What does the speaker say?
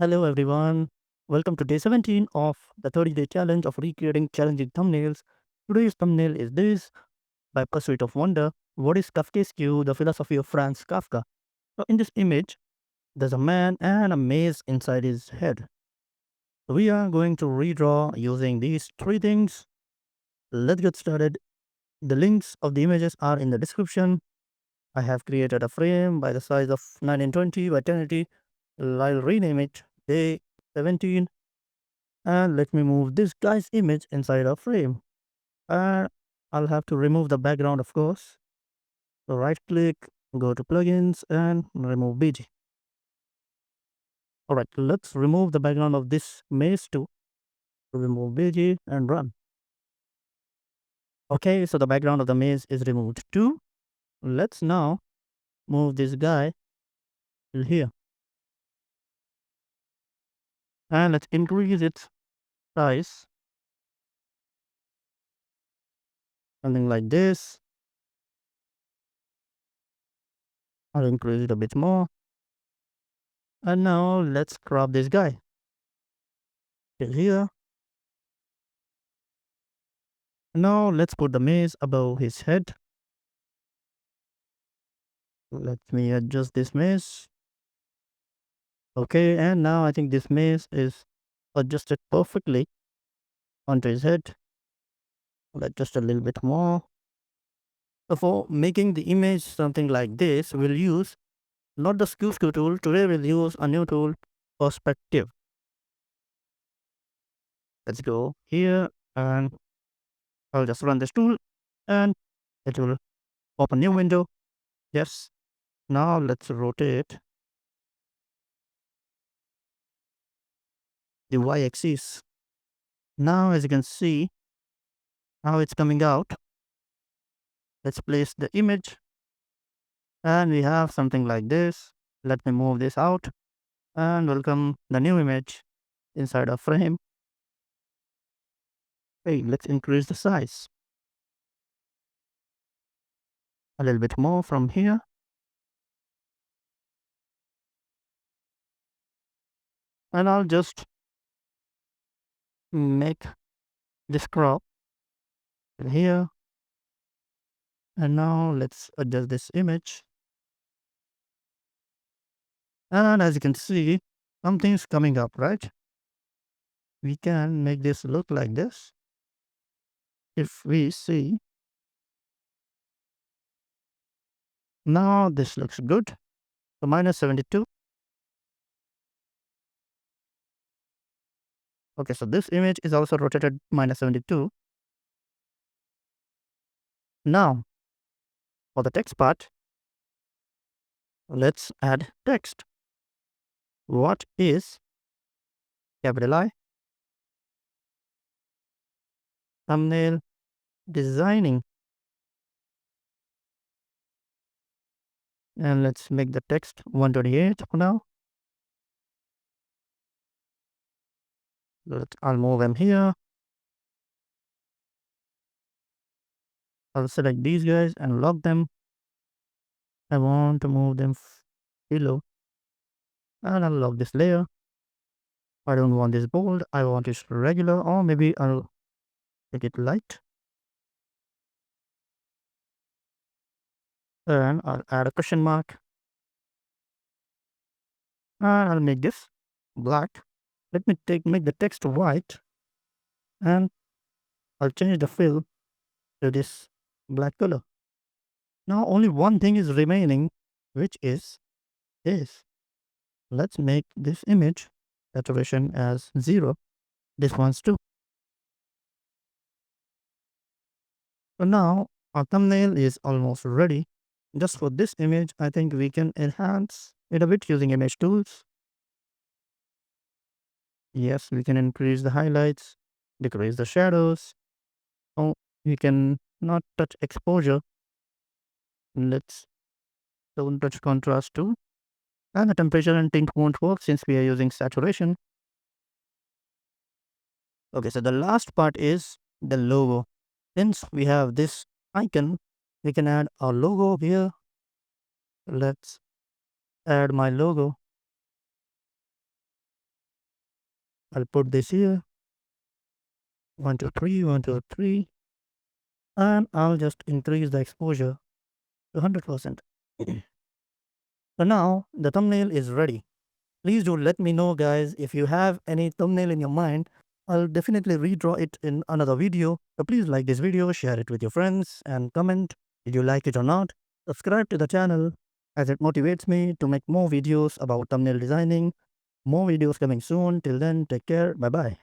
Hello everyone. Welcome to day 17 of the 30-day challenge of recreating challenging thumbnails. Today's thumbnail is this: by Pursuit of Wonder, what is Kafkaesque, the philosophy of Franz Kafka? So in this image, there's a man and a maze inside his head. We are going to redraw using these three things. Let's get started. The links of the images are in the description. I have created a frame by the size of 1920 by 1080. I'll rename it day 17. And let me move this guy's image inside a frame. And I'll have to remove the background, of course. So right click, go to plugins and remove BG. All right, let's remove the background of this maze too. Remove BG and run. Okay, so the background of the maze is removed too. Let's now move this guy till here. And let's increase its size. Something like this. I'll increase it a bit more. And now let's crop this guy till here. Now let's put the maze above his head. Let me adjust this maze. Okay, and now I think this maze is adjusted perfectly onto his head. Let just a little bit more. So for making the image something like this, we'll use not the skew tool. Today we'll use a new tool, perspective. Let's go here and I'll just run this tool and it will open new window. Yes. Now let's rotate the y-axis. Now as you can see how it's coming out, let's place the image and we have something like this. Let me move this out and welcome the new image inside a frame. Hey, let's increase the size a little bit more from here. And I'll just make this crop here. And now let's adjust this image. And as you can see, something's coming up, right? We can make this look like this. If we see, now this looks good. So minus 72. Okay, so this image is also rotated minus 72. Now, for the text part, let's add text. What is capital I? Thumbnail designing. And let's make the text 128 for now. I'll move them here. I'll select these guys and lock them. I want to move them below. And I'll lock this layer. I don't want this bold. I want it regular, or maybe I'll make it light. And I'll add a question mark. And I'll make this black. Let me make the text white. And I'll change the fill to this black color. Now only one thing is remaining, which is this. Let's make this image saturation as 0. This one's 2. So now our thumbnail is almost ready. Just for this image, I think we can enhance it a bit using image tools. Yes, we can increase the highlights, decrease the shadows. Oh, we can not touch exposure. Let's don't touch contrast too. And the temperature and tint won't work since we are using saturation. Okay, so the last part is the logo. Since we have this icon, we can add our logo here. Let's add my logo. I'll put this here. 1, 2, 3, 1, 2, 3. And I'll just increase the exposure to 100%. So now the thumbnail is ready. Please do let me know, guys, if you have any thumbnail in your mind. I'll definitely redraw it in another video. So please like this video, share it with your friends, and comment did you like it or not. Subscribe to the channel as it motivates me to make more videos about thumbnail designing. More videos coming soon. Till then, take care. Bye bye.